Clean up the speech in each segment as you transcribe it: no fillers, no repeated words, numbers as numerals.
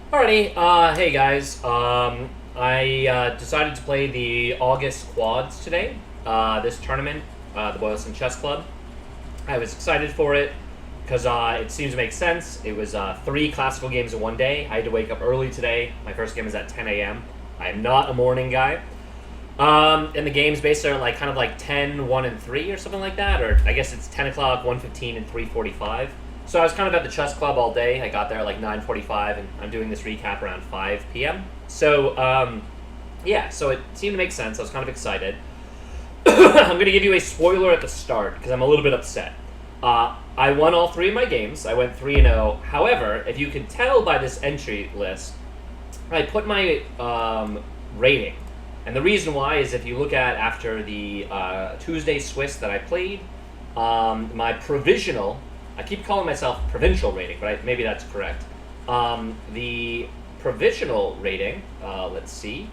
Alrighty, hey guys. I decided to play the August quads today. This tournament, the Boylston Chess Club. I was excited for it because it seems to make sense. It was three classical games in one day. I had to wake up early today. My first game is at 10 a.m. I am not a morning guy. And the games basically are like kind of like 10, 1, and 3 or something like that. Or I guess it's 10 o'clock, 1:15, and 3:45. So I was kind of at the chess club all day. I got there at like 9:45, and I'm doing this recap around 5 p.m. So, yeah, so it seemed to make sense. I was kind of excited. I'm going to give you a spoiler at the start because I'm a little bit upset. I won all three of my games. I went 3-0. However, if you can tell by this entry list, I put my rating. And the reason why is if you look at after the Tuesday Swiss that I played, my provisional, I keep calling myself provincial rating, but maybe that's correct. The provisional rating, let's see,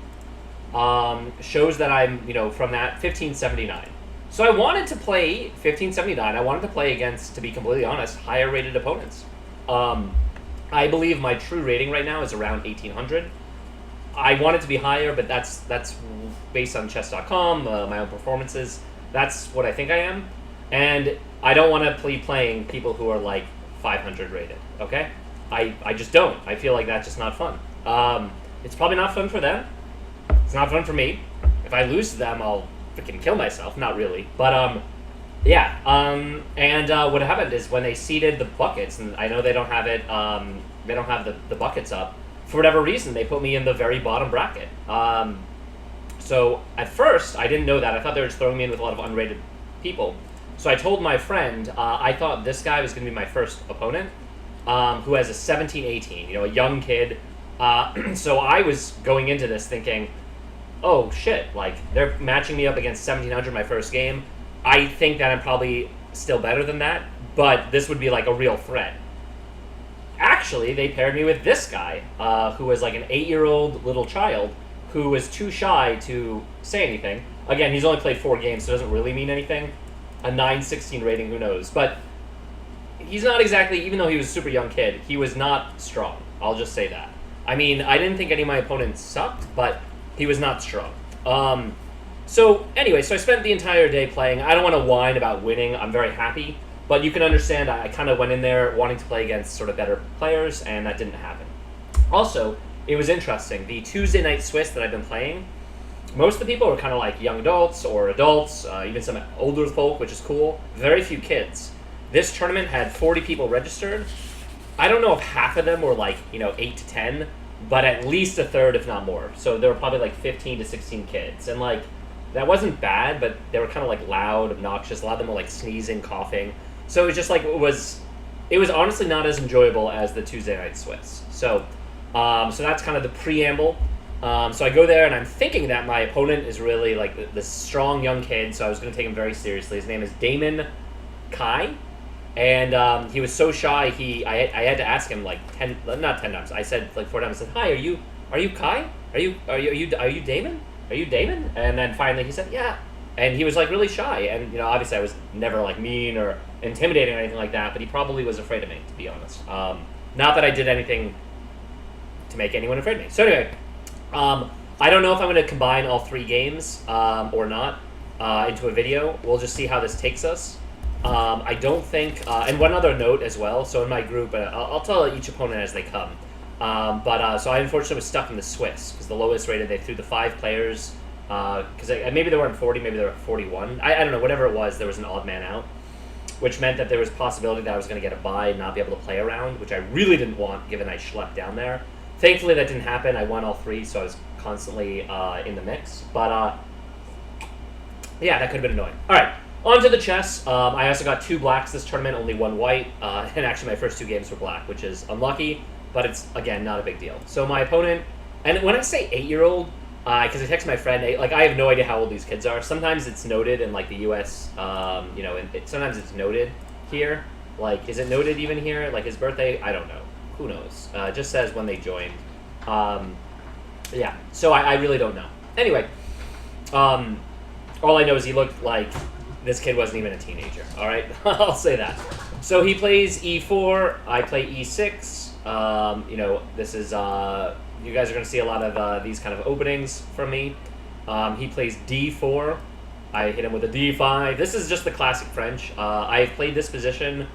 shows that I'm, from that 1579. So I wanted to play 1579. I wanted to play against, to be completely honest, higher rated opponents. I believe my true rating right now is around 1800. I want it to be higher, but that's based on chess.com, my own performances. That's what I think I am. And I don't want to be playing people who are like 500 rated, okay? I just don't. I feel like that's just not fun. It's probably not fun for them. It's not fun for me. If I lose to them, I'll freaking kill myself. Not really. But, yeah. And what happened is when they seeded the buckets, and I know they don't have it, they don't have the buckets up, for whatever reason, they put me in the very bottom bracket. So at first, I didn't know that. I thought they were just throwing me in with a lot of unrated people. So I told my friend, I thought this guy was going to be my first opponent, who has a 17-18, a young kid. So I was going into this thinking, oh shit, like they're matching me up against 1700 my first game. I think that I'm probably still better than that, but this would be like a real threat. Actually, they paired me with this guy, who was like an 8-year-old little child who was too shy to say anything. Again, he's only played 4 games, so it doesn't really mean anything. A 916 rating, who knows? But he's not exactly, even though he was a super young kid, he was not strong. I'll just say that. I mean, I didn't think any of my opponents sucked, but he was not strong. So anyway, so I spent the entire day playing. I don't want to whine about winning. I'm very happy. But you can understand I kind of went in there wanting to play against sort of better players, and that didn't happen. Also, it was interesting. The Tuesday night Swiss that I've been playing, most of the people were kind of like young adults or adults, even some older folk, which is cool. Very few kids. This tournament had 40 people registered. I don't know if half of them were like, 8 to 10, but at least a third, if not more. So there were probably like 15 to 16 kids. And like, that wasn't bad, but they were kind of like loud, obnoxious. A lot of them were like sneezing, coughing. So it was just like, it was honestly not as enjoyable as the Tuesday night Swiss. So that's kind of the preamble. So I go there and I'm thinking that my opponent is really like this strong young kid, so I was going to take him very seriously. His name is Damon Kai, and he was so shy. I had to ask him like not 10 times. I said like 4 times. I said, "Hi, are you Kai? Are you Damon? Are you Damon?" And then finally he said, "Yeah." And he was like really shy, and obviously I was never like mean or intimidating or anything like that, but he probably was afraid of me, to be honest. Not that I did anything to make anyone afraid of me. So anyway, I don't know if I'm going to combine all 3 games or not into a video. We'll just see how this takes us. I don't think, and one other note as well, so in my group, I'll tell each opponent as they come. So I unfortunately was stuck in the Swiss, because the lowest rated, they threw the 5 players, because maybe they weren't 40, maybe they were 41. I don't know, whatever it was, there was an odd man out, which meant that there was a possibility that I was going to get a bye and not be able to play around, which I really didn't want, given I schlepped down there. Thankfully, that didn't happen. I won all 3, so I was constantly in the mix. But, yeah, that could have been annoying. All right, on to the chess. I also got 2 blacks this tournament, only 1 white. And actually, my first 2 games were black, which is unlucky. But it's, again, not a big deal. So my opponent, and when I say 8-year-old, because I text my friend, like, I have no idea how old these kids are. Sometimes it's noted in, like, the U.S., sometimes it's noted here. Like, is it noted even here? Like, his birthday? I don't know. Who knows? It just says when they joined. Yeah, so I really don't know. Anyway, all I know is he looked like this kid wasn't even a teenager, all right? I'll say that. So he plays e4, I play e6. You know, this is you guys are going to see a lot of these kind of openings from me. He plays d4. I hit him with a d5. This is just the classic French. I've played this position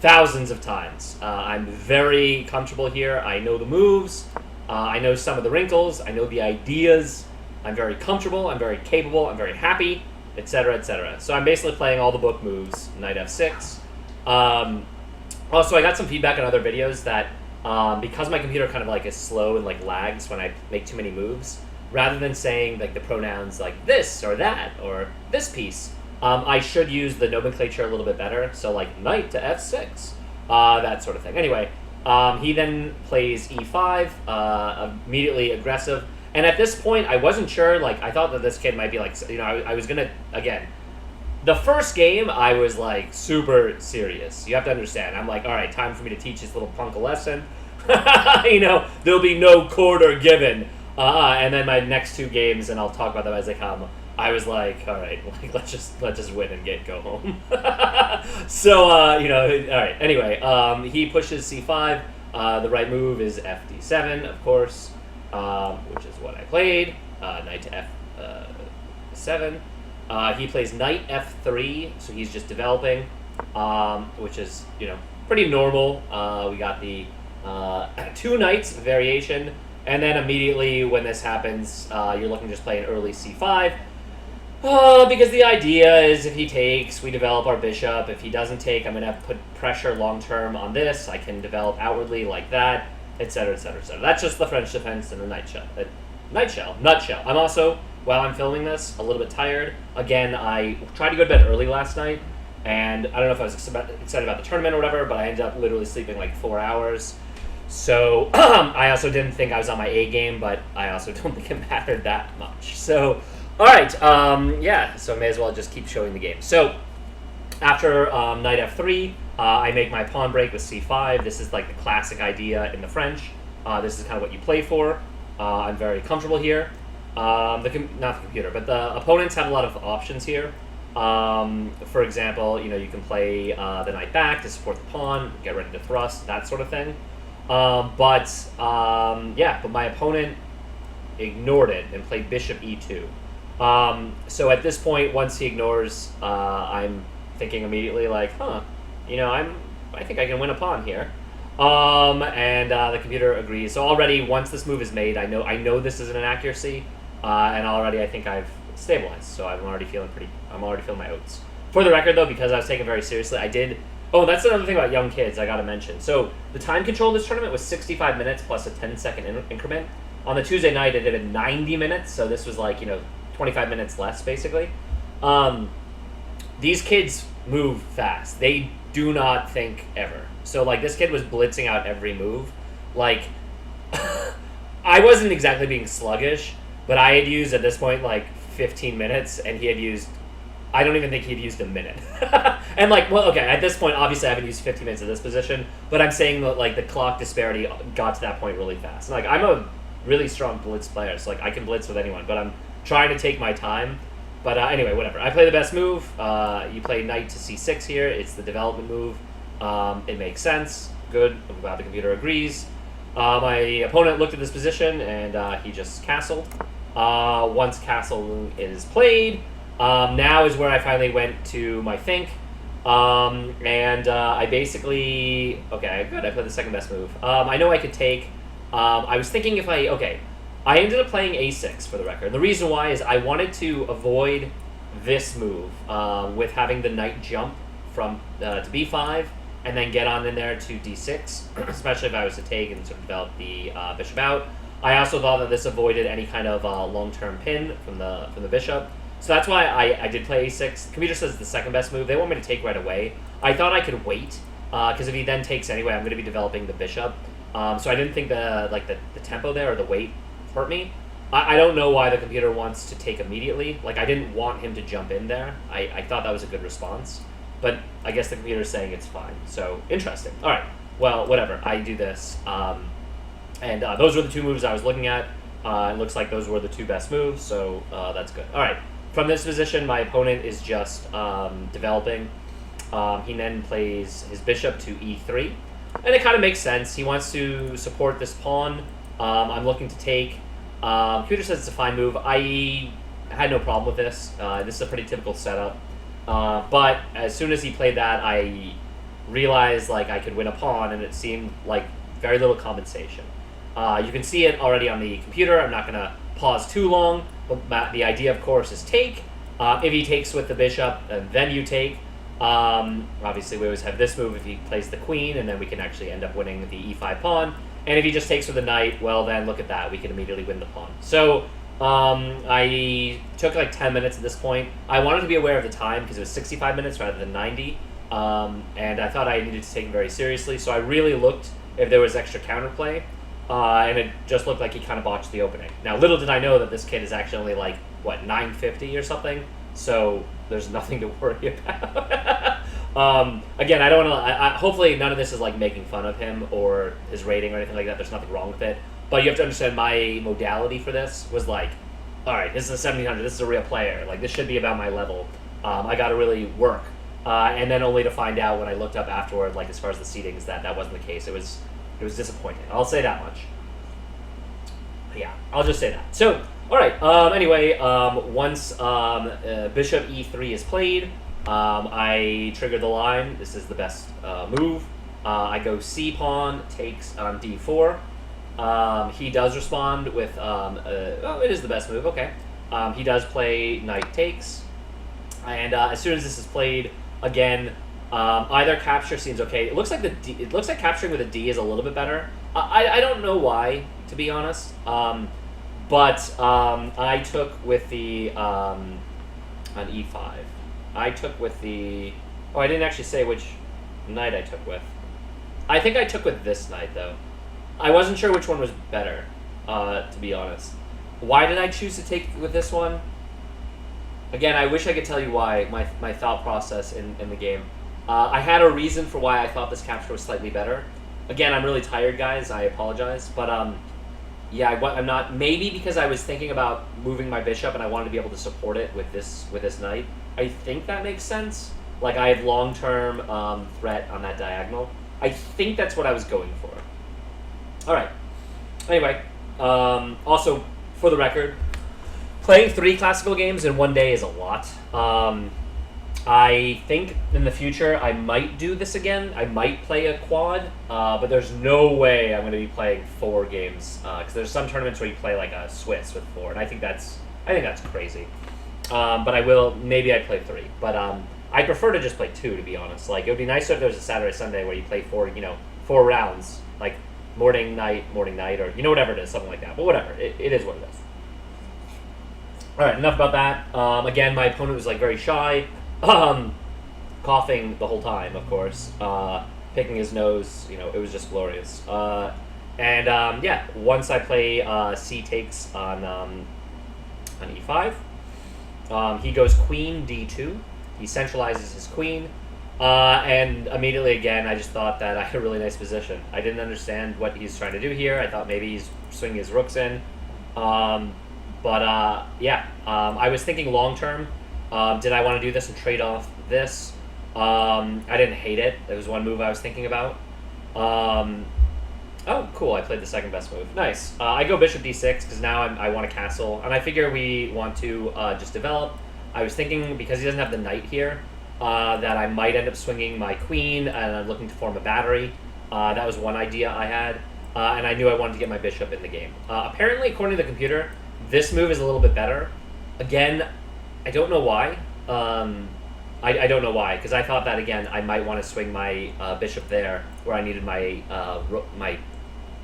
thousands of times. I'm very comfortable here. I know the moves. I know some of the wrinkles. I know the ideas. I'm very comfortable. I'm very capable. I'm very happy, etc., etc. So I'm basically playing all the book moves. Knight f6. Also, I got some feedback on other videos that because my computer kind of like is slow and like lags when I make too many moves, rather than saying like the pronouns like this or that or this piece, I should use the nomenclature a little bit better. So like knight to f6, that sort of thing. Anyway, he then plays e5, immediately aggressive. And at this point, I wasn't sure. Like I thought that this kid might be like, you know, I was gonna again. The first game, I was like super serious. You have to understand. I'm like, all right, time for me to teach this little punk a lesson. You know, there'll be no quarter given. And then my next two games, and I'll talk about them as they come. I was like, all right, like let's just win and go home. So you know, all right. Anyway, he pushes c5. The right move is fd7, of course, which is what I played. Knight to f7. He plays knight f3, so he's just developing, which is, you know, pretty normal. We got the two knights variation, and then immediately when this happens, you're looking to just play an early c5, because the idea is if he takes, we develop our bishop. If he doesn't take, I'm going to have to put pressure long-term on this. I can develop outwardly like that, etc., etc., etc. That's just the French defense in a nutshell. I'm also, while I'm filming this, a little bit tired. Again, I tried to go to bed early last night, and I don't know if I was excited about the tournament or whatever, but I ended up literally sleeping like 4 hours. So I also didn't think I was on my A game, but I also don't think it mattered that much. So, all right, yeah, so I may as well just keep showing the game. So after knight f3, I make my pawn break with c5. This is like the classic idea in the French. This is kind of what you play for. I'm very comfortable here. Not the computer, but the opponents have a lot of options here. For example, you know, you can play the knight back to support the pawn, get ready to thrust, that sort of thing. But my opponent ignored it and played bishop e2. So at this point, once he ignores, I'm thinking immediately like, you know, I think I can win a pawn here. And the computer agrees. So already, once this move is made, I know this is an inaccuracy. And already I think I've stabilized, so I'm already feeling my oats. For the record though, because I was taken very seriously, I did, that's another thing about young kids I gotta mention. So the time control of this tournament was 65 minutes plus a 10-second increment. On the Tuesday night, I did it 90 minutes, so this was like, you know, 25 minutes less, basically. These kids move fast. They do not think ever. So like this kid was blitzing out every move. Like, I wasn't exactly being sluggish, but I had used, at this point, like, 15 minutes, and he had used, I don't even think he had used a minute. And, like, well, okay, at this point, obviously I haven't used 15 minutes in this position, but I'm saying that, like, the clock disparity got to that point really fast. And, like, I'm a really strong blitz player, so, like, I can blitz with anyone, but I'm trying to take my time. But anyway, whatever. I play the best move. You play knight to c6 here. It's the development move. It makes sense. Good. I'm glad the computer agrees. My opponent looked at this position, and he just castled. Once castle is played, now is where I finally went to my think. I basically... Okay, good. I played the second best move. I know I could take... I was thinking if I ended up playing a6 for the record. The reason why is I wanted to avoid this move with having the knight jump from to b5 and then get on in there to d6, especially if I was to take and sort of develop the bishop out. I also thought that this avoided any kind of long-term pin from the bishop. So that's why I did play a6. The computer says it's the second best move. They want me to take right away. I thought I could wait, because if he then takes anyway, I'm going to be developing the bishop. So I didn't think the tempo there or the weight hurt me. I don't know why the computer wants to take immediately. Like, I didn't want him to jump in there. I thought that was a good response. But I guess the computer's saying it's fine. So, interesting. All right. Well, whatever. I do this. And those were the two moves I was looking at. It looks like those were the two best moves, so that's good. All right. From this position, my opponent is just developing. He then plays his bishop to e3. And it kind of makes sense. He wants to support this pawn. I'm looking to take. Computer says it's a fine move. I had no problem with this. This is a pretty typical setup. But as soon as he played that, I realized like I could win a pawn, and it seemed like very little compensation. You can see it already on the computer. I'm not going to pause too long. But the idea, of course, is take. If he takes with the bishop, then you take. Obviously, we always have this move if he plays the queen, and then we can actually end up winning the e5 pawn. And if he just takes with the knight, well, then look at that. We can immediately win the pawn. So I took like 10 minutes at this point. I wanted to be aware of the time because it was 65 minutes rather than 90. And I thought I needed to take it very seriously. So I really looked if there was extra counterplay. And it just looked like he kind of botched the opening. Now, little did I know that this kid is actually only like, what, 950 or something? So there's nothing to worry about. Again, I don't want to. Hopefully, none of this is like making fun of him or his rating or anything like that. There's nothing wrong with it. But you have to understand my modality for this was like, all right, this is a 1700. This is a real player. Like, this should be about my level. I got to really work. And then only to find out when I looked up afterward, like as far as the seedings, that wasn't the case. It was disappointing. I'll say that much. Yeah, I'll just say that. So, all right. Anyway, once bishop e3 is played, I trigger the line. This is the best move. I go c pawn takes on d4. He does respond with oh, it is the best move. Okay. He does play knight takes, and as soon as this is played, again, either capture seems okay. It looks like it looks like capturing with a D is a little bit better. I don't know why, to be honest. But I took with the on e5. I took with the. Oh, I didn't actually say which knight I took with. I think I took with this knight though. I wasn't sure which one was better, to be honest. Why did I choose to take with this one? Again, I wish I could tell you why, my thought process in the game. I had a reason for why I thought this capture was slightly better. Again, I'm really tired, guys. I apologize. But, yeah, I'm not... Maybe because I was thinking about moving my bishop and I wanted to be able to support it with this knight. I think that makes sense. Like, I have long-term threat on that diagonal. I think that's what I was going for. All right. Anyway, also, for the record, playing 3 classical games in one day is a lot. I think in the future I might do this again. I might play a quad, but there's no way I'm going to be playing 4 games because there's some tournaments where you play like a Swiss with 4, and I think that's crazy. But I will. Maybe I play 3, but I prefer to just play 2, to be honest. Like, it would be nicer if there was a Saturday Sunday where you play 4 rounds, like morning night, or whatever it is, something like that. But whatever, it is what it is. All right, enough about that. Again, my opponent was like very shy, coughing the whole time, of course, picking his nose. It was just glorious. Yeah, once I play c takes on e5, he goes queen d2. He centralizes his queen, and immediately again, I just thought that I had a really nice position. I didn't understand what he's trying to do here. I thought maybe he's swinging his rooks in. Yeah, I was thinking long term. Did I want to do this and trade off this? I didn't hate it. There was one move I was thinking about. Oh, cool. I played the second best move. Nice. I go bishop d6 because now I want a castle. And I figure we want to just develop. I was thinking, because he doesn't have the knight here, that I might end up swinging my queen, and I'm looking to form a battery. That was one idea I had. And I knew I wanted to get my bishop in the game. Apparently, according to the computer, this move is a little bit better. Again, I don't know why. I don't know why, because I thought that, again, I might want to swing my bishop there, where I needed my my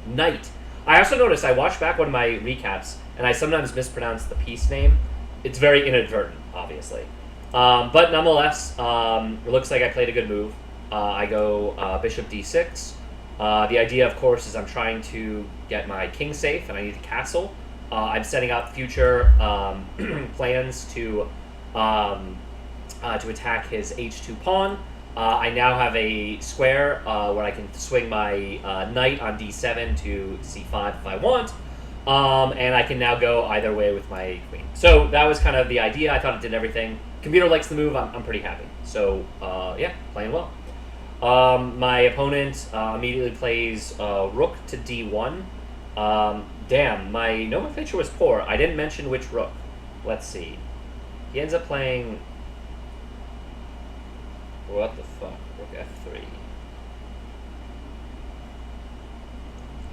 knight. I also noticed, I watched back one of my recaps, and I sometimes mispronounce the piece name. It's very inadvertent, obviously. But nonetheless, it looks like I played a good move. I go bishop d6. The idea, of course, is I'm trying to get my king safe, and I need a castle. I'm setting up future plans to attack his h2 pawn. I now have a square where I can swing my knight on d7 to c5 if I want, and I can now go either way with my queen. So that was kind of the idea. I thought it did everything. Computer likes the move. I'm pretty happy. So yeah, playing well. My opponent immediately plays rook to d1. Damn, my nomenclature was poor. I didn't mention which rook. Let's see. He ends up playing... What the fuck? Rook f3.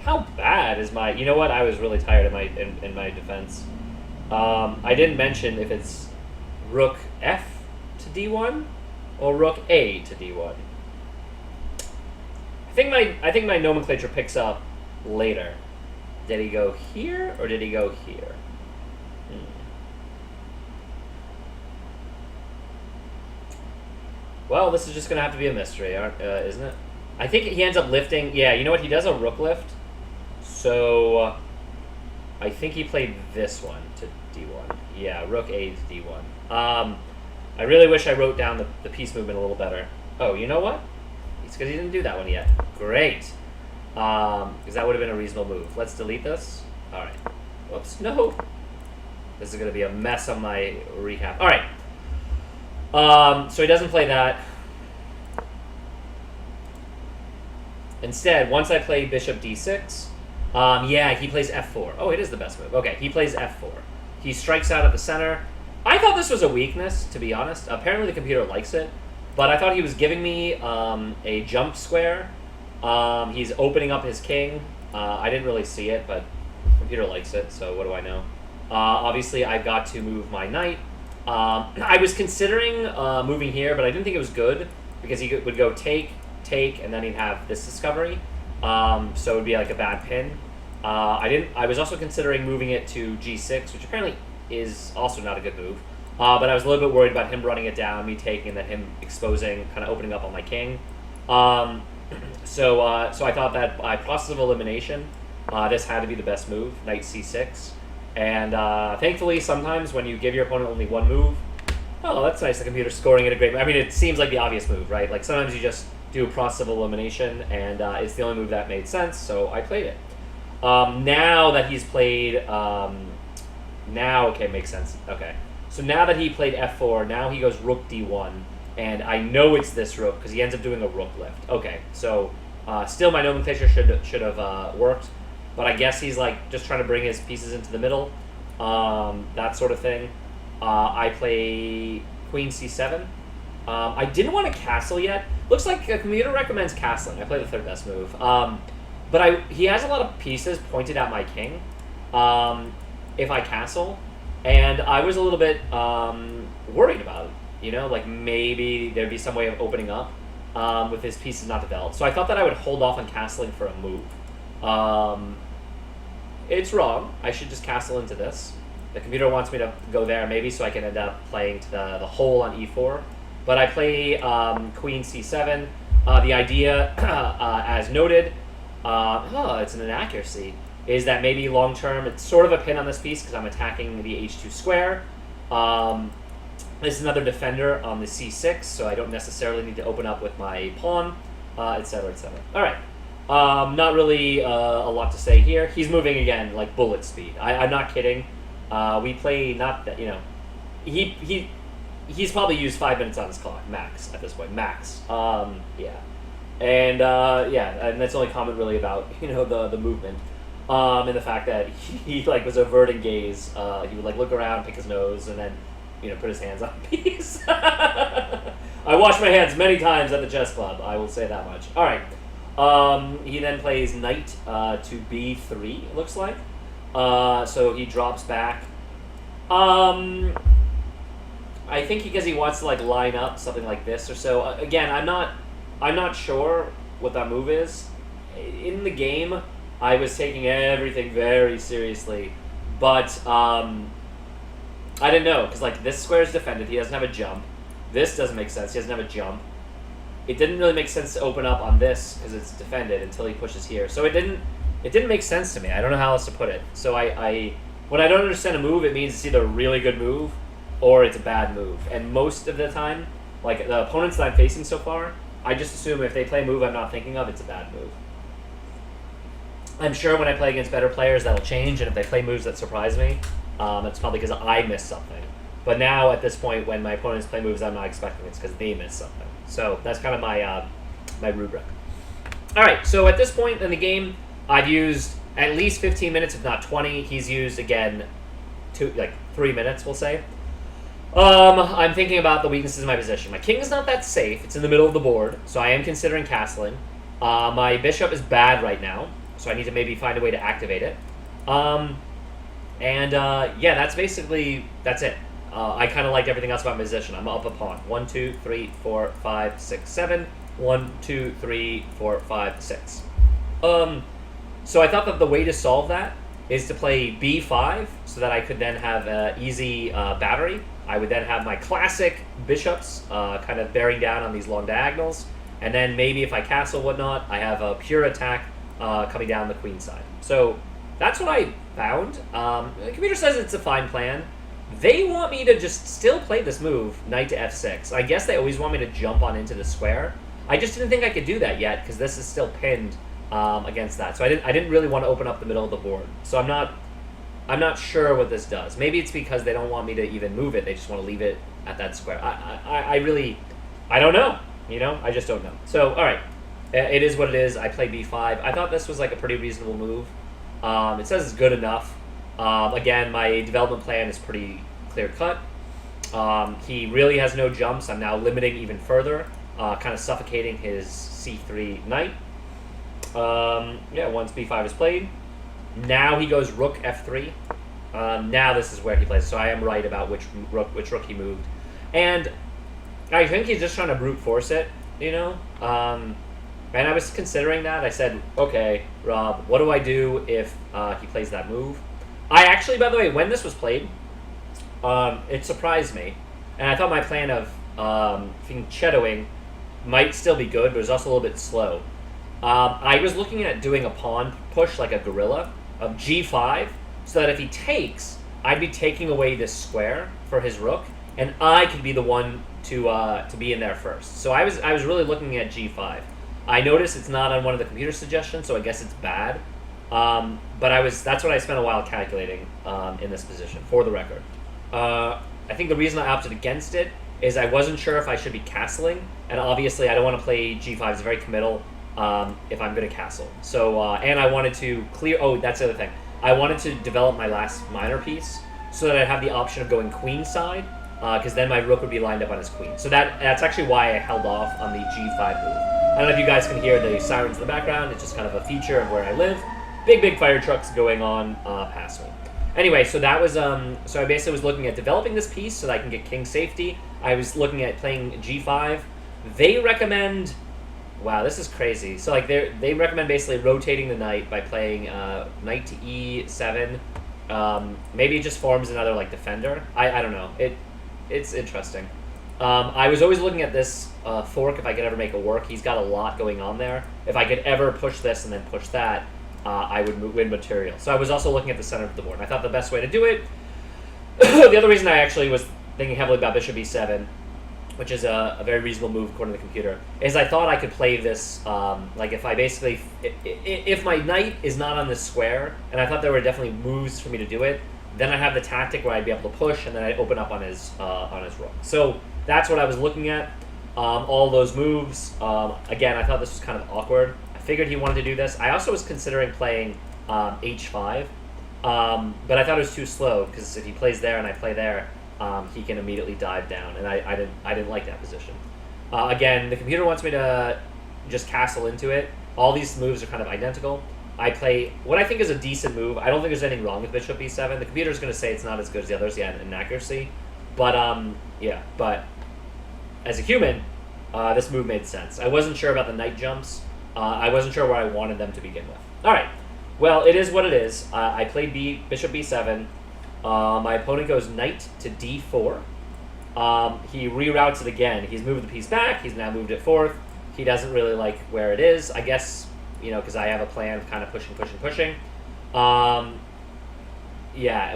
How bad is my... You know what? I was really tired in my defense. I didn't mention if it's rook f to d1 or rook a to d1. I think my nomenclature picks up later. Did he go here or did he go here? Well, this is just gonna have to be a mystery, isn't it? I think he ends up lifting. Yeah, you know what? He does a rook lift. So I think he played this one to d1. Yeah, rook a to d1. I really wish I wrote down the piece movement a little better. Oh, you know what? It's because he didn't do that one yet. Great. Because that would have been a reasonable move. Let's delete this. All right. Whoops. No. This is going to be a mess on my recap. All right. So he doesn't play that. Instead, once I play bishop d6, yeah, he plays f4. Oh, it is the best move. Okay, he plays f4. He strikes out at the center. I thought this was a weakness, to be honest. Apparently the computer likes it. But I thought he was giving me a jump square. He's opening up his king. I didn't really see it, but the computer likes it, so what do I know? Obviously, I've got to move my knight. I was considering moving here, but I didn't think it was good because he would go take, and then he'd have this discovery. So it would be like a bad pin. I was also considering moving it to g6, which apparently is also not a good move. But I was a little bit worried about him running it down, me taking, and then him exposing, kind of opening up on my king. So I thought that by process of elimination, this had to be the best move, knight c6. And thankfully, sometimes when you give your opponent only one move, oh, that's nice, the computer's scoring at a great move. I mean, it seems like the obvious move, right? Like, sometimes you just do process of elimination, and it's the only move that made sense, so I played it. Now that he's played... okay, makes sense. Okay. So now that he played f4, now he goes rook d1, and I know it's this rook because he ends up doing a rook lift. Okay, so still my nomenclature should have worked, but I guess he's like just trying to bring his pieces into the middle, that sort of thing. I play queen c7. I didn't want to castle yet. Looks like a computer recommends castling. I play the third best move. But he has a lot of pieces pointed at my king if I castle. And I was a little bit worried about it, you know, like maybe there'd be some way of opening up with his pieces not developed. So I thought that I would hold off on castling for a move. It's wrong. I should just castle into this. The computer wants me to go there maybe so I can end up playing to the hole on e4. But I play queen c7. The idea, as noted, it's an inaccuracy, is that maybe long-term, it's sort of a pin on this piece because I'm attacking the h2 square. This is another defender on the c6, so I don't necessarily need to open up with my pawn, etc., etc. All right. Not really a lot to say here. He's moving again like bullet speed. I'm not kidding. We play not that, you know, he's probably used 5 minutes on his clock, max, at this point, max. Yeah. And, and that's the only comment really about, you know, the movement. And the fact that he like was averting gaze. He would like look around, pick his nose, and then, you know, put his hands on a piece. I wash my hands many times at the chess club, I will say that much. All right. He then plays knight to b3, it looks like. So he drops back. I think because he wants to like line up something like this or so. Again, I'm not sure what that move is. In the game, I was taking everything very seriously, but I didn't know because like this square is defended. He doesn't have a jump. This doesn't make sense. He doesn't have a jump. It didn't really make sense to open up on this because it's defended until he pushes here. So it didn't make sense to me. I don't know how else to put it. So when I don't understand a move, it means it's either a really good move or it's a bad move. And most of the time, like the opponents that I'm facing so far, I just assume if they play a move I'm not thinking of, it's a bad move. I'm sure when I play against better players that'll change, and if they play moves that surprise me, it's probably because I missed something. But now, at this point, when my opponents play moves I'm not expecting, it's because they missed something. So that's kind of my my rubric. All right, so at this point in the game, I've used at least 15 minutes, if not 20. He's used, again, 3 minutes, we'll say. I'm thinking about the weaknesses of my position. My king is not that safe. It's in the middle of the board, so I am considering castling. My bishop is bad right now, so I need to maybe find a way to activate it. Yeah, that's it. I kind of liked everything else about my position. I'm up a pawn. 1, 2, 3, 4, 5, 6, 7. 1, 2, 3, 4, 5, 6. So I thought that the way to solve that is to play b5 so that I could then have an easy battery. I would then have my classic bishops kind of bearing down on these long diagonals. And then maybe if I castle whatnot, I have a pure attack coming down the queen side. So that's what I found. The computer says it's a fine plan. They want me to just still play this move, knight to f6. I guess they always want me to jump on into the square. I just didn't think I could do that yet because this is still pinned against that. So I didn't really want to open up the middle of the board. So I'm not sure what this does. Maybe it's because they don't want me to even move it. They just want to leave it at that square. I don't know. I just don't know. So, all right. It is what it is. I play b5. I thought this was like a pretty reasonable move. It says it's good enough. Again, my development plan is pretty clear-cut. He really has no jumps. I'm now limiting even further, kind of suffocating his c3 knight. Once b5 is played, now he goes rook f3. Now this is where he plays. So I am right about which rook he moved, and I think he's just trying to brute force it. And I was considering that. I said, okay, Rob, what do I do if he plays that move? I actually, by the way, when this was played, it surprised me, and I thought my plan of shadowing might still be good, but it was also a little bit slow. I was looking at doing a pawn push like a gorilla of g5, so that if he takes, I'd be taking away this square for his rook, and I could be the one to be in there first. So I was really looking at g5. I noticed it's not on one of the computer suggestions, so I guess it's bad. But that's what I spent a while calculating in this position, for the record. I think the reason I opted against it is I wasn't sure if I should be castling, and obviously I don't want to play g5. It's very committal if I'm going to castle. So, and I wanted to clear... Oh, that's the other thing. I wanted to develop my last minor piece so that I'd have the option of going queen side, because then my rook would be lined up on his queen. So that's actually why I held off on the g5 move. I don't know if you guys can hear the sirens in the background. It's just kind of a feature of where I live. Big fire trucks going on past me. Anyway, so that was so I basically was looking at developing this piece so that I can get king safety. I was looking at playing g5. They recommend, wow, this is crazy. So like they recommend basically rotating the knight by playing knight to e7. Maybe it just forms another like defender. I don't know. It's interesting. I was always looking at this fork if I could ever make it work. He's got a lot going on there. If I could ever push this and then push that, I would win material. So I was also looking at the center of the board. I thought the best way to do it, the other reason I actually was thinking heavily about bishop e7, which is a very reasonable move according to the computer, is I thought I could play this, like if I basically, if my knight is not on this square, and I thought there were definitely moves for me to do it, then I have the tactic where I'd be able to push, and then I'd open up on his rook. So that's what I was looking at. All those moves. Again, I thought this was kind of awkward. I figured he wanted to do this. I also was considering playing h5, but I thought it was too slow because if he plays there and I play there, he can immediately dive down, and I didn't like that position. Again, the computer wants me to just castle into it. All these moves are kind of identical. I play what I think is a decent move. I don't think there's anything wrong with bishop e7. The computer's going to say it's not as good as the others, in accuracy. But, but as a human, this move made sense. I wasn't sure about the knight jumps. I wasn't sure where I wanted them to begin with. All right. Well, it is what it is. I played bishop b7. My opponent goes knight to d4. He reroutes it again. He's moved the piece back. He's now moved it forth. He doesn't really like where it is, I guess, because I have a plan of kind of pushing. And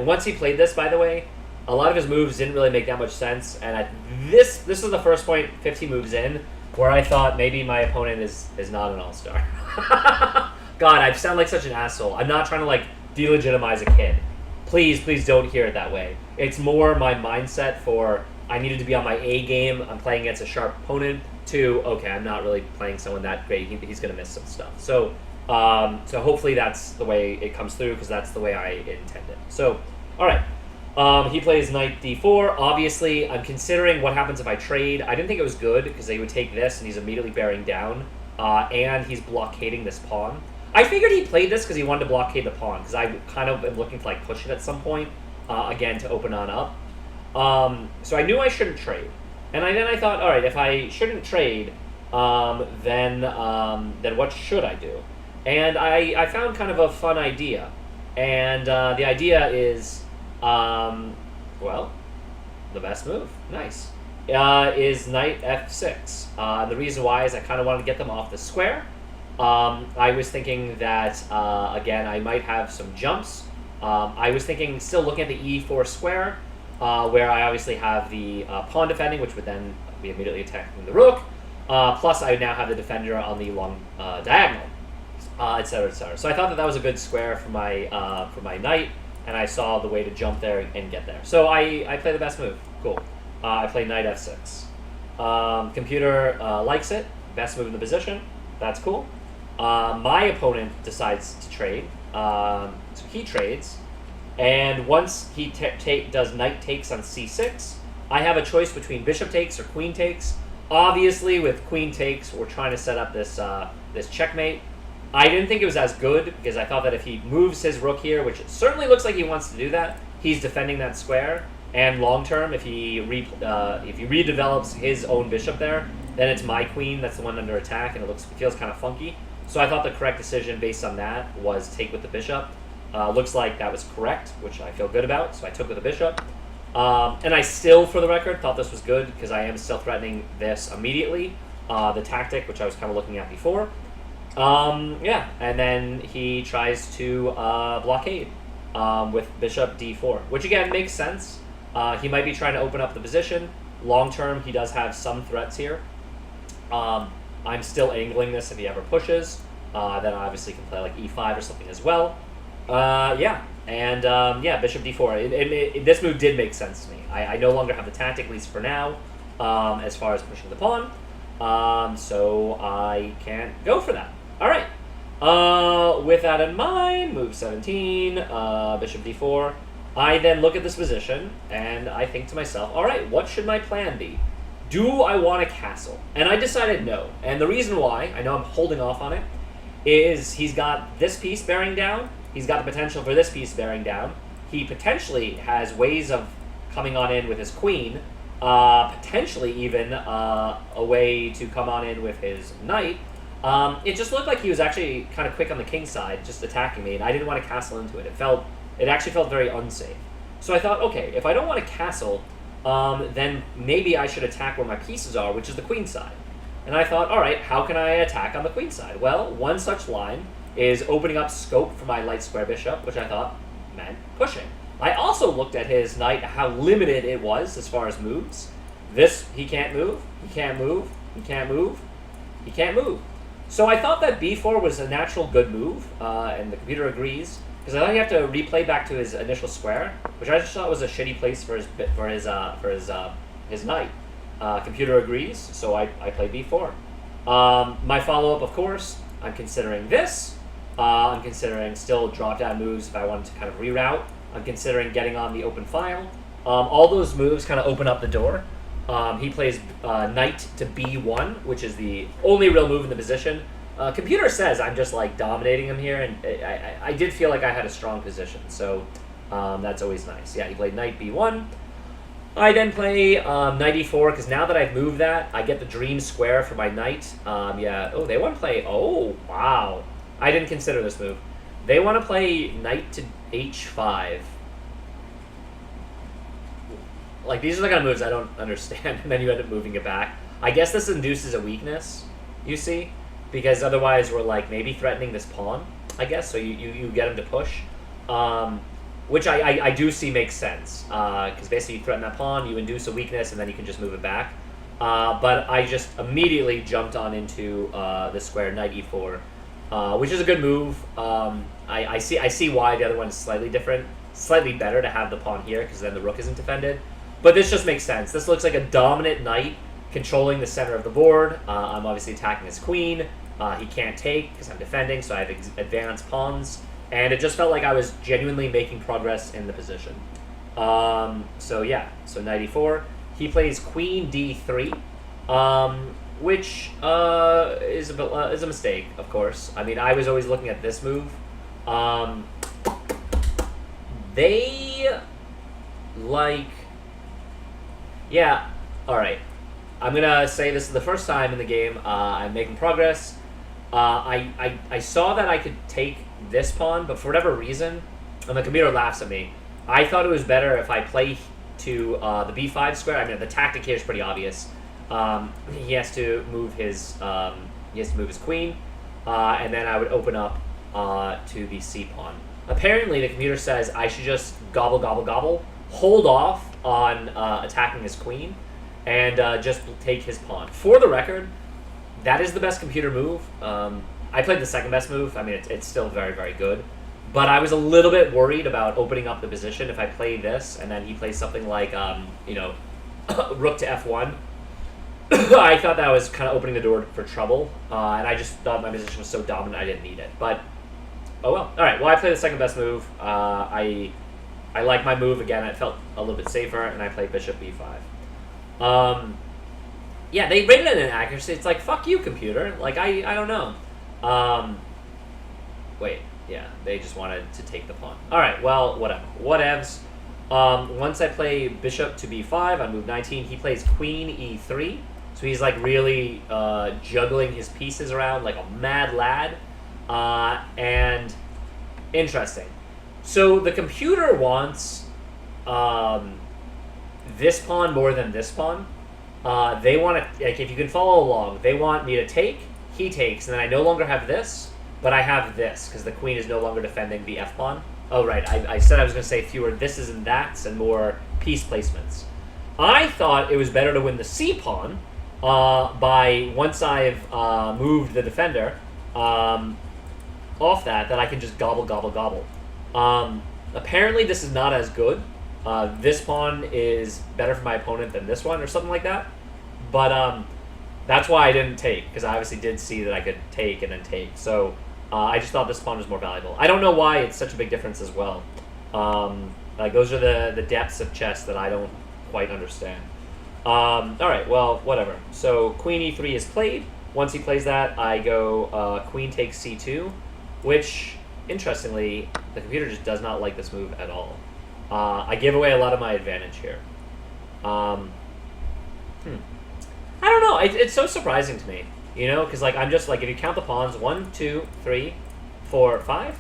once he played this, by the way, a lot of his moves didn't really make that much sense. And this is the first point, 15 moves in, where I thought maybe my opponent is not an all-star. God, I sound like such an asshole. I'm not trying to, delegitimize a kid. Please don't hear it that way. It's more my mindset for I needed to be on my A game. I'm playing against a sharp opponent. To, okay, I'm not really playing someone that great. He's going to miss some stuff. So, so hopefully that's the way it comes through, because that's the way I intended. So, all right. He plays knight d4. Obviously, I'm considering what happens if I trade. I didn't think it was good, because they would take this, and he's immediately bearing down. And he's blockading this pawn. I figured he played this because he wanted to blockade the pawn, because I kind of am looking to like push it at some point, again, to open on up. So I knew I shouldn't trade. And then I thought, all right, if I shouldn't trade, then what should I do? And I found kind of a fun idea. And the idea is, well, the best move. Nice. Is knight f6. And the reason why is I kind of wanted to get them off the square. I was thinking that, again, I might have some jumps. I was thinking, still looking at the e4 square, where I obviously have the pawn defending, which would then be immediately attacking the rook. Plus, I now have the defender on the long diagonal, etc., etc. So I thought that was a good square for my knight, and I saw the way to jump there and get there. So I play the best move. Cool. I play knight f6. Computer likes it. Best move in the position. That's cool. My opponent decides to trade. So he trades. And once he does knight takes on c6, I have a choice between bishop takes or queen takes. Obviously, with queen takes, we're trying to set up this this checkmate. I didn't think it was as good, because I thought that if he moves his rook here, which it certainly looks like he wants to do that, he's defending that square. And long term, if he redevelops his own bishop there, then it's my queen that's the one under attack, and it feels kind of funky. So I thought the correct decision based on that was take with the bishop. Looks like that was correct, which I feel good about, so I took with the bishop. And I still, for the record, thought this was good, because I am still threatening this immediately, the tactic, which I was kind of looking at before. Yeah, and then he tries to blockade with bishop d4, which again makes sense. He might be trying to open up the position. Long term, he does have some threats here. I'm still angling this if he ever pushes. Then I obviously can play like e5 or something as well. Yeah, and yeah, bishop d4. This move did make sense to me. I no longer have the tactic, at least for now, as far as pushing the pawn. So I can't go for that. All right. With that in mind, move 17, bishop d4. I then look at this position, and I think to myself, all right, what should my plan be? Do I want a castle? And I decided no. And the reason why, I know I'm holding off on it, is he's got this piece bearing down. He's got the potential for this piece bearing down. He potentially has ways of coming on in with his queen, potentially even a way to come on in with his knight. It just looked like he was actually kind of quick on the king side, just attacking me, and I didn't want to castle into it. It actually felt very unsafe. So I thought, okay, if I don't want to castle, then maybe I should attack where my pieces are, which is the queen side. And I thought, all right, how can I attack on the queen side? Well, one such line is opening up scope for my light square bishop, which I thought meant pushing. I also looked at his knight, how limited it was as far as moves. This, he can't move, he can't move, he can't move, he can't move. So I thought that b4 was a natural good move, and the computer agrees, because I thought you have to replay back to his initial square, which I just thought was a shitty place for his knight. Computer agrees, so I play b4. My follow-up, of course, I'm considering this. I'm considering still drop-down moves if I wanted to kind of reroute. I'm considering getting on the open file. All those moves kind of open up the door. He plays knight to b1, which is the only real move in the position. Computer says I'm just like dominating him here, and I did feel like I had a strong position, so that's always nice. Yeah, he played knight b1. I then play knight e4, because now that I've moved that, I get the dream square for my knight. Yeah, oh, they want to play, oh, wow. I didn't consider this move. They want to play knight to h5. Like, these are the kind of moves I don't understand, and then you end up moving it back. I guess this induces a weakness, you see? Because otherwise we're, like, maybe threatening this pawn, I guess, so you get him to push. Which I do see makes sense, because basically you threaten that pawn, you induce a weakness, and then you can just move it back. But I just immediately jumped on into this square, knight e4, which is a good move. I see why the other one is slightly different, slightly better to have the pawn here, because then the rook isn't defended. But this just makes sense. This looks like a dominant knight controlling the center of the board. I'm obviously attacking his queen. He can't take because I'm defending, so I have advanced pawns. And it just felt like I was genuinely making progress in the position. So yeah, so knight e4. He plays queen d3, which is a mistake, of course. I mean, I was always looking at this move. They like... Yeah, alright. I'm going to say this is the first time in the game I'm making progress. I saw that I could take this pawn, but for whatever reason, and the computer laughs at me, I thought it was better if I play to the b5 square. I mean, the tactic here is pretty obvious. He has to move his queen, and then I would open up to the c pawn. Apparently, the computer says I should just gobble, gobble, gobble, hold off on attacking his queen, and just take his pawn. For the record, that is the best computer move. I played the second best move. I mean, it's still very, very good. But I was a little bit worried about opening up the position if I play this, and then he plays something like, rook to f1. I thought that was kind of opening the door for trouble, and I just thought my position was so dominant I didn't need it. But, oh well. All right, well, I played the second best move. I like my move. Again, it felt a little bit safer, and I played bishop b5. Yeah, they rated it in accuracy. It's like, fuck you, computer. Like, I don't know. Wait. Yeah, they just wanted to take the pawn. All right, well, whatever. Whatevs. Once I play bishop to b5 on move 19, he plays queen e3. So he's like really juggling his pieces around like a mad lad. And interesting. So the computer wants this pawn more than this pawn. They want to, like, if you can follow along, they want me to take, he takes, and then I no longer have this. But I have this, because the queen is no longer defending the f-pawn. Oh, right, I said I was going to say fewer thises and that's and more piece placements. I thought it was better to win the c-pawn by, once I've moved the defender off that I can just gobble, gobble, gobble. Apparently this is not as good. This pawn is better for my opponent than this one, or something like that. But that's why I didn't take, because I obviously did see that I could take and then take. So... I just thought this pawn was more valuable. I don't know why it's such a big difference as well. Like, those are the depths of chess that I don't quite understand. All right, well, whatever. So queen e3 is played. Once he plays that, I go queen takes c2, which, interestingly, the computer just does not like this move at all. I give away a lot of my advantage here. I don't know. It's so surprising to me. You know, because like I'm just like, if you count the pawns, 1, 2, 3, 4, 5,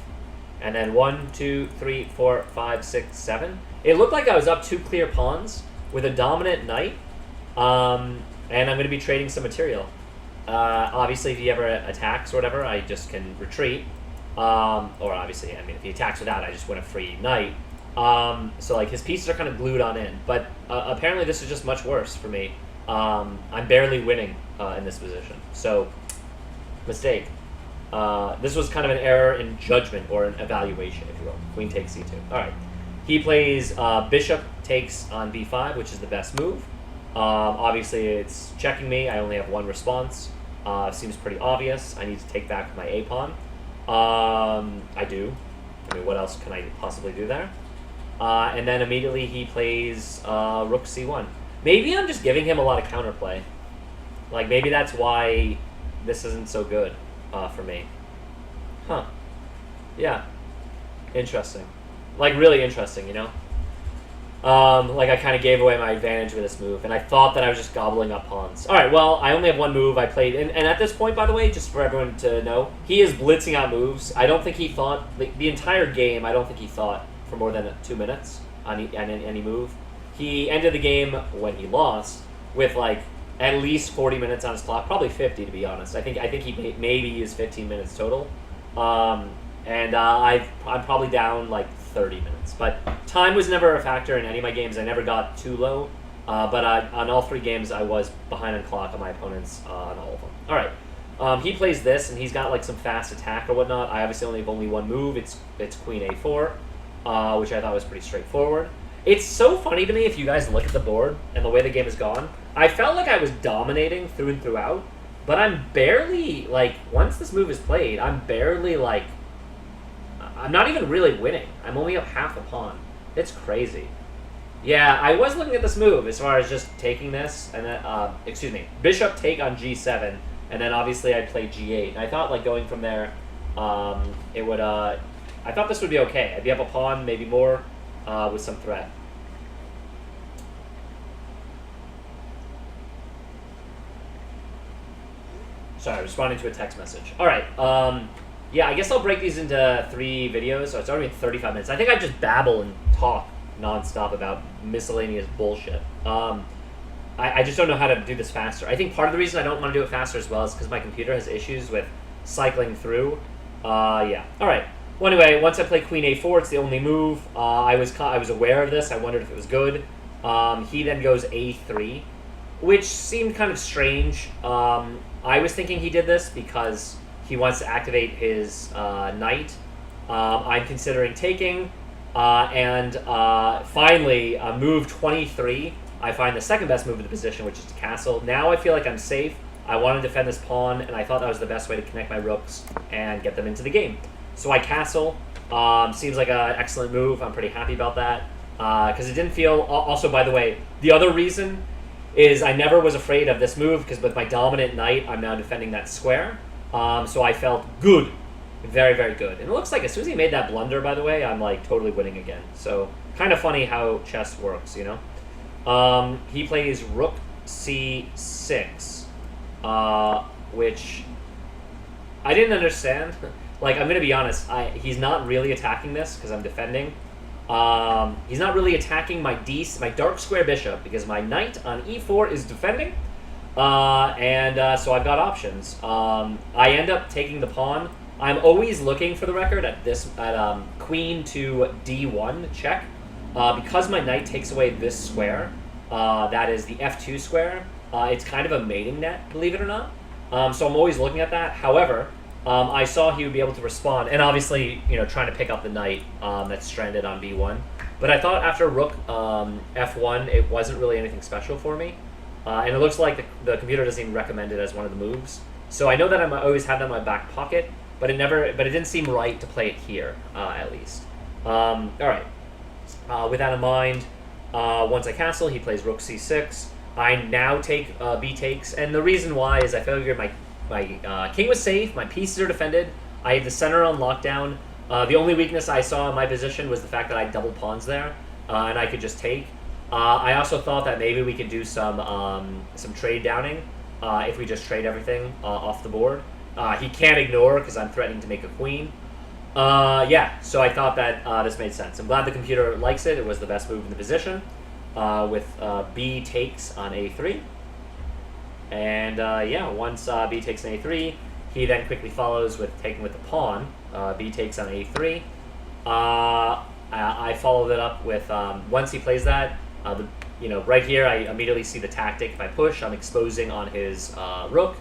and then 1, 2, 3, 4, 5, 6, 7. It looked like I was up 2 clear pawns with a dominant knight, and I'm going to be trading some material. Obviously, if he ever attacks or whatever, I just can retreat. Or obviously, I mean, if he attacks without, I just win a free knight. So like his pieces are kind of glued on in, but apparently this is just much worse for me. I'm barely winning in this position. So, mistake. This was kind of an error in judgment or an evaluation, if you will. Queen takes c2. All right. He plays bishop takes on b5, which is the best move. Obviously, it's checking me. I only have one response. Seems pretty obvious. I need to take back my a pawn. I do. I mean, what else can I possibly do there? And then immediately he plays rook c1. Maybe I'm just giving him a lot of counterplay. Like, maybe that's why this isn't so good for me. Huh. Yeah. Interesting. Like, really interesting, you know? Like, I kind of gave away my advantage with this move, and I thought that I was just gobbling up pawns. Alright, well, I only have one move. I played... And at this point, by the way, just for everyone to know, he is blitzing out moves. I don't think he thought... The entire game, I don't think he thought for more than 2 minutes on any move. He ended the game, when he lost, with, like, at least 40 minutes on his clock. Probably 50, to be honest. I think he maybe used 15 minutes total. And I'm probably down, like, 30 minutes. But time was never a factor in any of my games. I never got too low. But on all 3 games, I was behind on clock on my opponents on all of them. All right. He plays this, and he's got, like, some fast attack or whatnot. I obviously only have one move. It's queen a4, which I thought was pretty straightforward. It's so funny to me if you guys look at the board and the way the game has gone. I felt like I was dominating through and throughout, but I'm barely, like, once this move is played, I'm barely, like, I'm not even really winning. I'm only up half a pawn. It's crazy. Yeah, I was looking at this move as far as just taking this, and then, excuse me, bishop take on g7, and then obviously I'd play g8. And I thought, like, going from there, it would, I thought this would be okay. I'd be up a pawn, maybe more, with some threat. Sorry, responding to a text message. All right, yeah, I guess I'll break these into 3 videos. So it's already been 35 minutes. I think I just babble and talk nonstop about miscellaneous bullshit. I just don't know how to do this faster. I think part of the reason I don't want to do it faster as well is because my computer has issues with cycling through. Yeah. All right. Well, anyway, once I play Queen A4, it's the only move. I was aware of this. I wondered if it was good. He then goes A3, which seemed kind of strange. I was thinking he did this because he wants to activate his knight. I'm considering taking. And finally, move 23, I find the second best move in the position, which is to castle. Now I feel like I'm safe. I want to defend this pawn, and I thought that was the best way to connect my rooks and get them into the game. So I castle. Seems like an excellent move. I'm pretty happy about that. Because it didn't feel... Also, by the way, the other reason is I never was afraid of this move, because with my dominant knight, I'm now defending that square. So I felt good. Very, very good. And it looks like as soon as he made that blunder, by the way, I'm like totally winning again. So kind of funny how chess works, you know? He plays rook c6, which I didn't understand. Like, I'm going to be honest, he's not really attacking this because I'm defending. He's not really attacking my dark square bishop because my knight on e4 is defending. So I've got options. I end up taking the pawn. I'm always looking, for the record, at queen to d1 check. Because my knight takes away this square, that is the f2 square, it's kind of a mating net, believe it or not. So I'm always looking at that. However, I saw he would be able to respond, and obviously, you know, trying to pick up the knight that's stranded on b1. But I thought after rook f1, it wasn't really anything special for me. And it looks like the computer doesn't even recommend it as one of the moves. So I know that I always have that in my back pocket, but it didn't seem right to play it here, at least. All right. With that in mind, once I castle, he plays rook c6. I now take b takes, and the reason why is I figured my king was safe, my pieces are defended, I had the center on lockdown. The only weakness I saw in my position was the fact that I had double pawns there, and I could just take. I also thought that maybe we could do some trade downing if we just trade everything off the board. He can't ignore because I'm threatening to make a queen. Yeah, so I thought that this made sense. I'm glad the computer likes it. It was the best move in the position with b takes on a3. And yeah, once b takes on a3, he then quickly follows with taking with the pawn. B takes on a3. I followed it up with, once he plays that, you know, right here I immediately see the tactic. If I push, I'm exposing on his rook.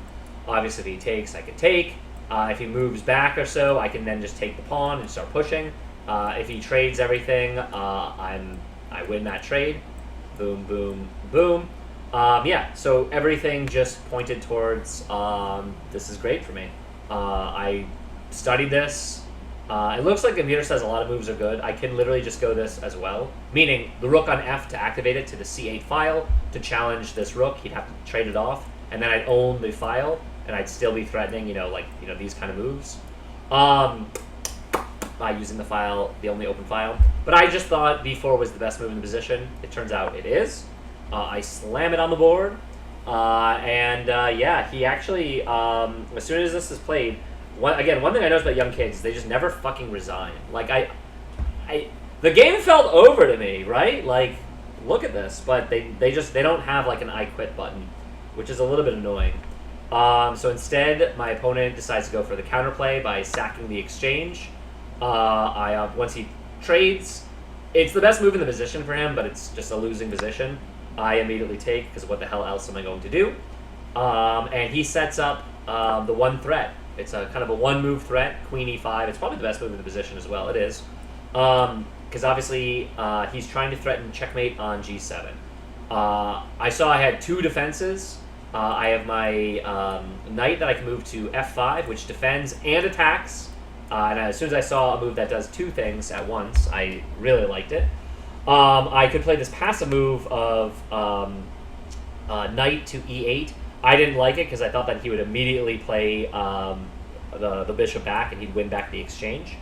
Obviously, if he takes, I can take. If he moves back or so, I can then just take the pawn and start pushing. If he trades everything, I win that trade. Boom, boom, boom. Yeah, so everything just pointed towards this is great for me. I studied this. It looks like the computer says a lot of moves are good. I can literally just go this as well. Meaning, the rook on f to activate it to the c8 file to challenge this rook. He'd have to trade it off. And then I'd own the file, and I'd still be threatening, you know, like, you know, these kind of moves. By using the file, the only open file. But I just thought b4 was the best move in the position. It turns out it is. I slam it on the board. Yeah, he actually, as soon as this is played, one thing I noticed about young kids, they just never fucking resign. Like, the game felt over to me, right? Like, look at this. But they don't have, like, an I quit button, which is a little bit annoying. So instead, my opponent decides to go for the counterplay by sacking the exchange. Once he trades, it's the best move in the position for him, but it's just a losing position. I immediately take, because what the hell else am I going to do? And he sets up the one threat. It's a kind of a one-move threat, queen e5. It's probably the best move in the position as well. It is. because obviously he's trying to threaten checkmate on g7. I saw I had two defenses. I have my knight that I can move to f5, which defends and attacks. And as soon as I saw a move that does two things at once, I really liked it. I could play this passive move of knight to e8. I didn't like it because I thought that he would immediately play the bishop back and he'd win back the exchange.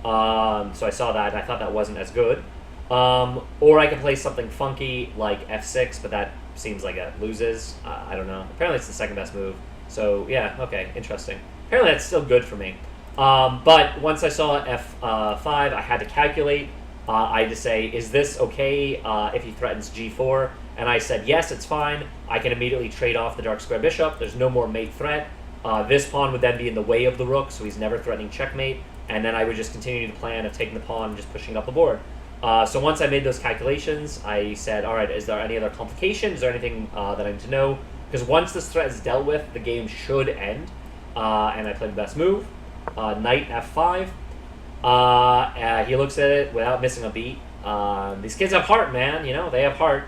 So I saw that and I thought that wasn't as good. Or I could play something funky like f6, but that seems like it loses. I don't know. Apparently it's the second best move. So yeah, okay, interesting. Apparently that's still good for me. But once I saw f5, I had to calculate. I had to say, is this okay if he threatens g4? And I said, yes, it's fine. I can immediately trade off the dark square bishop. There's no more mate threat. This pawn would then be in the way of the rook, so he's never threatening checkmate. And then I would just continue the plan of taking the pawn and just pushing up the board. So once I made those calculations, I said, all right, is there any other complications? Is there anything that I need to know? Because once this threat is dealt with, the game should end. And I played the best move, knight f5. He looks at it without missing a beat. These kids have heart, man. You know, they have heart.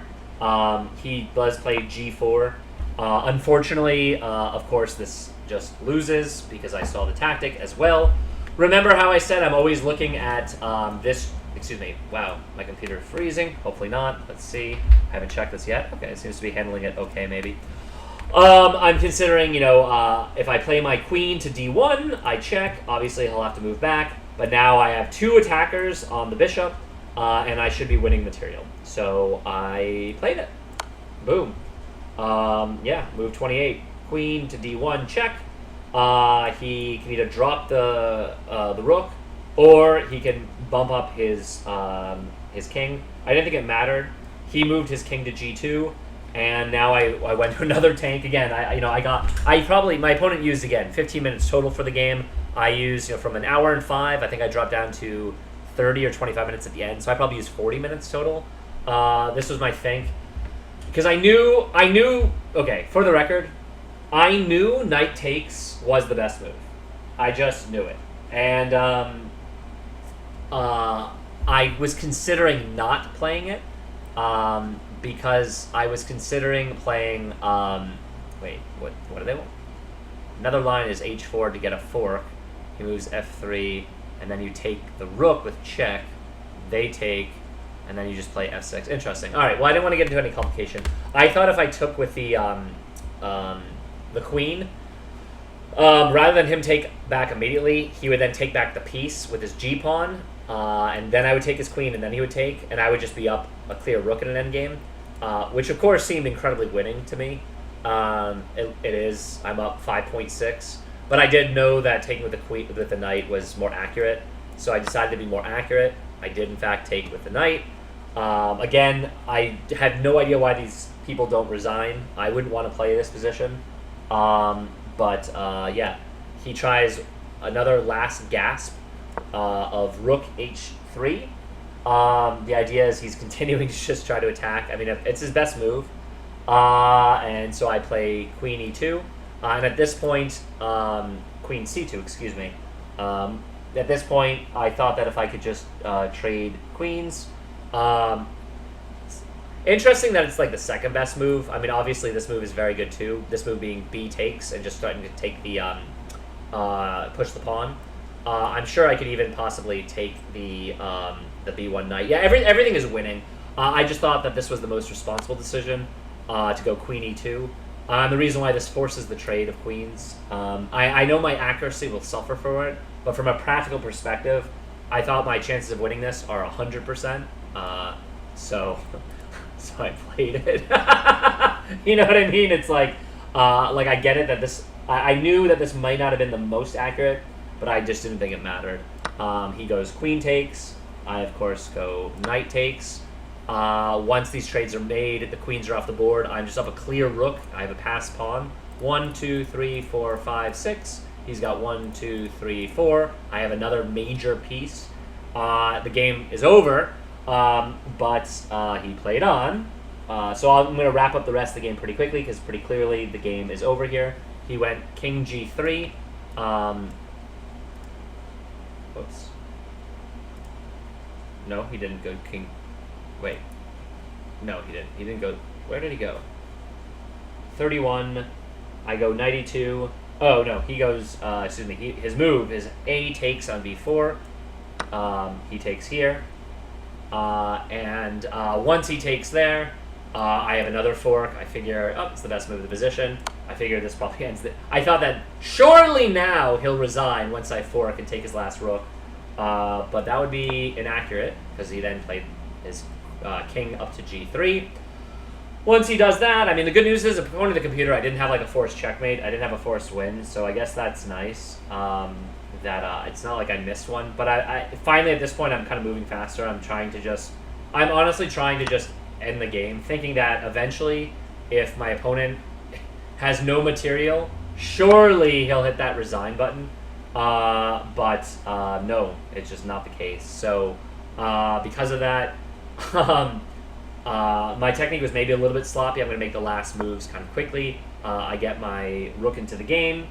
He does play g4. Unfortunately, of course, this just loses because I saw the tactic as well. Remember how I said I'm always looking at this... Excuse me. Wow, my computer freezing. Hopefully not. Let's see. I haven't checked this yet. Okay, it seems to be handling it okay, maybe. I'm considering, you know, if I play my queen to d1, I check. Obviously, he'll have to move back. But now I have two attackers on the bishop, and I should be winning material. So I played it. Boom. Yeah, move 28. Queen to d1, check. He can either drop the rook, or he can bump up his king. I didn't think it mattered. He moved his king to g2, and now I went to another tank again. My opponent used again 15 minutes total for the game. I used, from an hour and 5, I think I dropped down to 30 or 25 minutes at the end. So I probably used 40 minutes total. This was my think. Because I knew, okay, for the record, I knew knight takes was the best move. I just knew it. And I was considering not playing it because I was considering playing, wait, what do they want? Another line is h4 to get a fork. He moves f3, and then you take the rook with check. They take, and then you just play f6. Interesting. All right. Well, I didn't want to get into any complication. I thought if I took with the queen, rather than him take back immediately, he would then take back the piece with his g pawn, and then I would take his queen, and then he would take, and I would just be up a clear rook in an endgame, which of course seemed incredibly winning to me. It is. I'm up 5.6. But I did know that taking with the queen with the knight was more accurate, so I decided to be more accurate. I did in fact take with the knight. Again, I had no idea why these people don't resign. I wouldn't want to play this position, but yeah, he tries another last gasp of rook h3. The idea is he's continuing to just try to attack. I mean, it's his best move, and so I play queen e2. And at this point, queen c2, excuse me. At this point, I thought that if I could just trade queens. Interesting that it's like the second best move. I mean, obviously this move is very good too. This move being b takes and just starting to take the push the pawn. I'm sure I could even possibly take the b1 knight. Yeah, everything is winning. I just thought that this was the most responsible decision to go queen e2. The reason why this forces the trade of queens, I know my accuracy will suffer for it, but from a practical perspective, I thought my chances of winning this are 100%. So I played it. You know what I mean? It's like I get it that this. I knew that this might not have been the most accurate, but I just didn't think it mattered. He goes queen takes. I of course go knight takes. Once these trades are made, the queens are off the board. I'm just up a clear rook. I have a passed pawn. 1, 2, 3, 4, 5, 6. He's got 1, 2, 3, 4. I have another major piece. The game is over, but he played on. So I'm going to wrap up the rest of the game pretty quickly because pretty clearly the game is over here. He went king g3. Whoops. No, he didn't go king. Wait. No, he didn't. He didn't go. Where did he go? 31. I go 92. Oh, no. He goes, excuse me. His move is A takes on B4. He takes here. And once he takes there, I have another fork. I figure, oh, it's the best move of the position. I figure this probably ends it. I thought that surely now he'll resign once I fork and take his last rook. But that would be inaccurate, because he then played his king up to G3. Once he does that, I mean, the good news is, according to the computer, I didn't have like a forced checkmate. I didn't have a forced win, so I guess that's nice. That it's not like I missed one. But I finally, at this point, I'm kind of moving faster. I'm honestly trying to just end the game, thinking that eventually, if my opponent has no material, surely he'll hit that resign button. But no, it's just not the case. So because of that, my technique was maybe a little bit sloppy. I'm going to make the last moves kind of quickly. I get my rook into the game.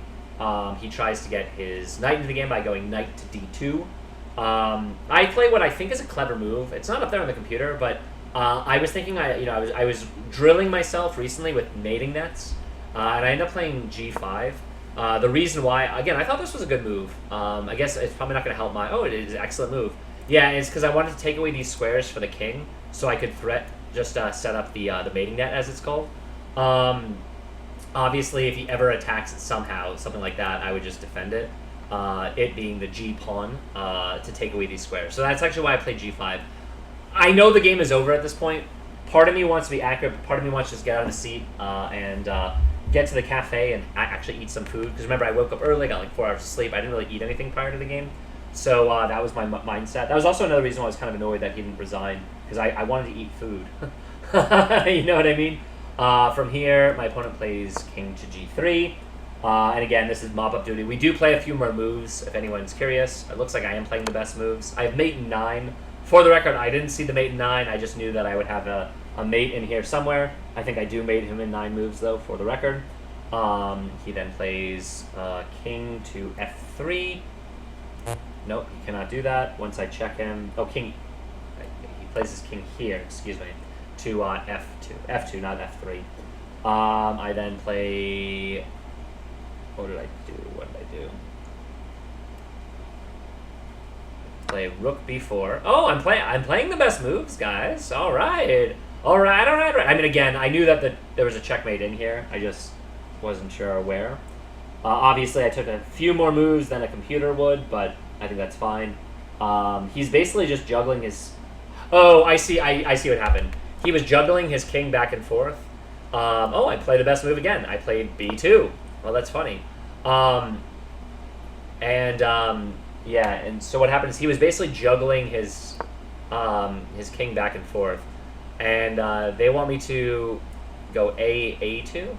He tries to get his knight into the game by going knight to d2. I play what I think is a clever move. It's not up there on the computer, but I was thinking I was drilling myself recently with mating nets, and I ended up playing g5. The reason why, again, I thought this was a good move. I guess it's probably not going to help my... Oh, it is an excellent move. Yeah, it's because I wanted to take away these squares for the king, so I could set up the mating net, as it's called. Obviously, if he ever attacks it somehow, something like that, I would just defend it. It being the G pawn to take away these squares. So that's actually why I played G5. I know the game is over at this point. Part of me wants to be accurate, but part of me wants to just get out of the seat and get to the cafe and actually eat some food. Because remember, I woke up early, got like 4 hours of sleep. I didn't really eat anything prior to the game. So that was my mindset. That was also another reason why I was kind of annoyed that he didn't resign. Because I wanted to eat food. You know what I mean? From here, my opponent plays king to g3. And again, this is mop-up duty. We do play a few more moves, if anyone's curious. It looks like I am playing the best moves. I have mate in 9. For the record, I didn't see the mate in 9. I just knew that I would have a mate in here somewhere. I think I do mate him in 9 moves, though, for the record. He then plays king to f3. Nope, he cannot do that. Once I check him... Oh, king... He plays his king here, excuse me, to f2. F2, not f3. I then play... What did I do? Play rook b4. Oh, I'm playing the best moves, guys. All right. I mean, again, I knew that there was a checkmate in here. I just wasn't sure where. Obviously, I took a few more moves than a computer would, but I think that's fine. He's basically just juggling his... Oh, I see what happened. He was juggling his king back and forth. Oh, I played the best move again. I played b2. Well, that's funny. Yeah, and so what happened is he was basically juggling his king back and forth. And they want me to go A2?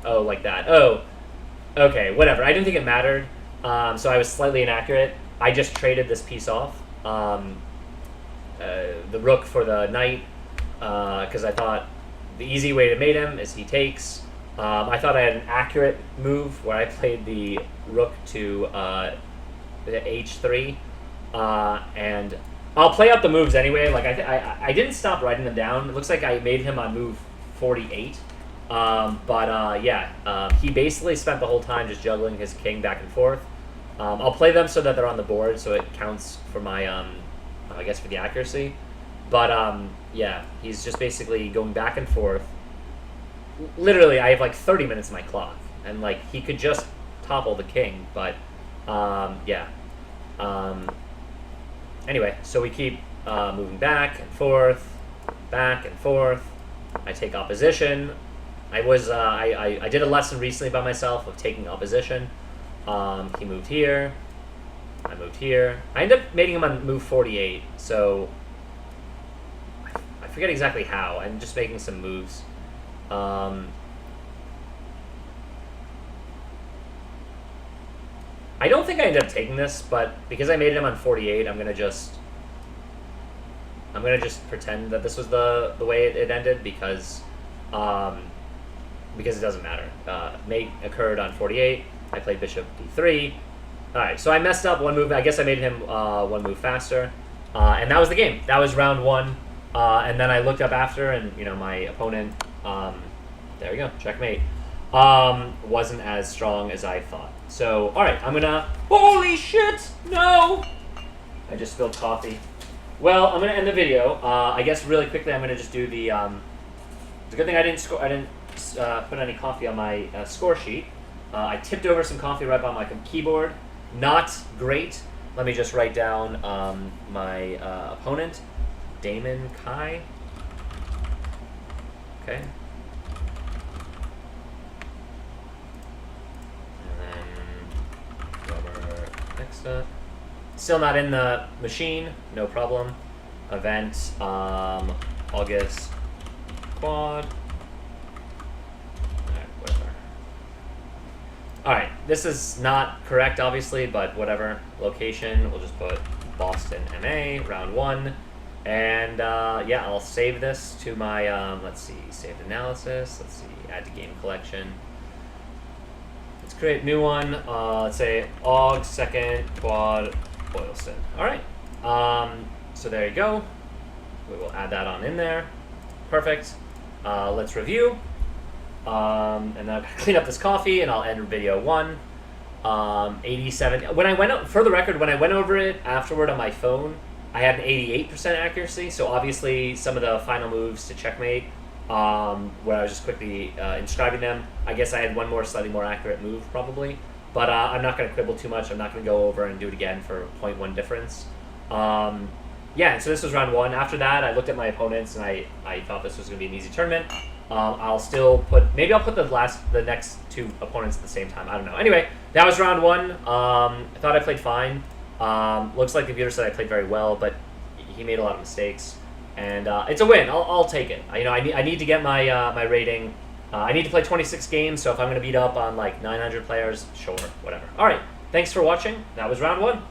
Oh, like that. Oh, okay, whatever. I didn't think it mattered. So I was slightly inaccurate. I just traded this piece off. The rook for the knight, because I thought the easy way to mate him is he takes. I thought I had an accurate move where I played the rook to the h3, and I'll play out the moves anyway. Like I didn't stop writing them down. It looks like I made him on move 48, he basically spent the whole time just juggling his king back and forth. I'll play them so that they're on the board, so it counts for my I guess for the accuracy. But yeah, he's just basically going back and forth. Literally, I have like 30 minutes in my clock, and like he could just topple the king, but yeah. Anyway, so we keep moving back and forth. I take opposition. I did a lesson recently by myself of taking opposition. He moved here. I moved here. I ended up mating him on move 48, so I forget exactly how. I'm just making some moves. I don't think I ended up taking this, but because I made him on 48, I'm gonna just pretend that this was the way it ended, because it doesn't matter. Mate occurred on 48. I played bishop d3. All right, so I messed up one move. I guess I made him one move faster. And that was the game. That was round one. And then I looked up after, and my opponent, there we go, checkmate, wasn't as strong as I thought. So, all right, I'm gonna. Holy shit! No! I just spilled coffee. Well, I'm gonna end the video. I guess really quickly, I'm gonna just do the. It's a good thing I didn't put any coffee on my score sheet. I tipped over some coffee right by my keyboard. Not great. Let me just write down my opponent, Damon Kai. Okay. And then rubber Eckstut. Still not in the machine. No problem. Event August quad. Alright, this is not correct, obviously, but whatever. Location, we'll just put Boston, MA, round one. And, yeah, I'll save this to my, let's see, saved analysis. Let's see, add to game collection. Let's create a new one. Let's say Aug, second, quad, Boylston. Alright, so there you go. We will add that on in there. Perfect. Let's review. And then I'll clean up this coffee, and I'll end video 1. 87. When I went for the record, when I went over it afterward on my phone, I had an 88% accuracy. So obviously, some of the final moves to checkmate, where I was just quickly inscribing them, I guess I had one more slightly more accurate move probably. But I'm not going to quibble too much. I'm not going to go over and do it again for 0.1 difference. Yeah, so this was round 1. After that, I looked at my opponents, and I thought this was going to be an easy tournament. I'll still maybe I'll put the next 2 opponents at the same time. I don't know. Anyway, that was round 1. I thought I played fine. Looks like the computer said I played very well, but he made a lot of mistakes. And it's a win. I'll take it. I need to get my rating. I need to play 26 games, so if I'm going to beat up on like 900 players, sure, whatever. All right, thanks for watching. That was round 1.